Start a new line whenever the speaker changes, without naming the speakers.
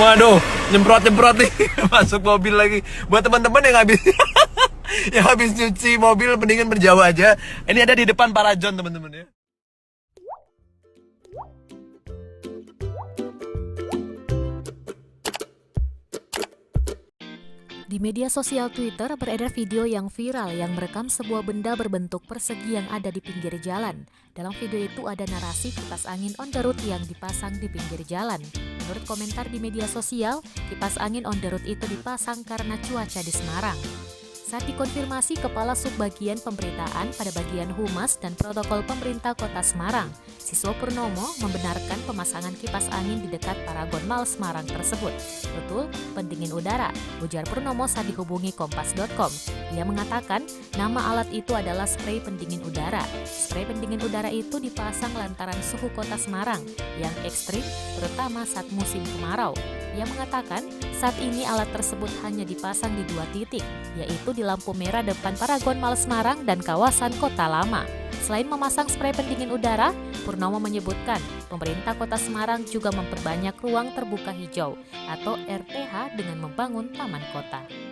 Waduh, nyemprot-nyemprot nih masuk mobil lagi. Buat teman-teman yang habis yang habis cuci mobil mendingan menjauh aja. Ini ada di depan Parajon teman-teman ya.
Di media sosial Twitter beredar video yang viral yang merekam sebuah benda berbentuk persegi yang ada di pinggir jalan. Dalam video itu ada narasi kipas angin on the road yang dipasang di pinggir jalan. Menurut komentar di media sosial, kipas angin on the road itu dipasang karena cuaca di Semarang. Saat dikonfirmasi Kepala Subbagian Pemberitaan pada bagian Humas dan Protokol Pemerintah Kota Semarang, Siswo Purnomo membenarkan pemasangan kipas angin di dekat Paragon Mall Semarang tersebut. Betul, pendingin udara, ujar Purnomo saat dihubungi Kompas.com. Ia mengatakan nama alat itu adalah spray pendingin udara. Spray pendingin udara itu dipasang lantaran suhu kota Semarang yang ekstrim, terutama saat musim kemarau. Ia mengatakan saat ini alat tersebut hanya dipasang di 2 titik, yaitu di lampu merah depan Paragon Mall Semarang dan kawasan Kota Lama. Selain memasang spray pendingin udara, Purnomo menyebutkan pemerintah Kota Semarang juga memperbanyak ruang terbuka hijau atau RTH dengan membangun taman kota.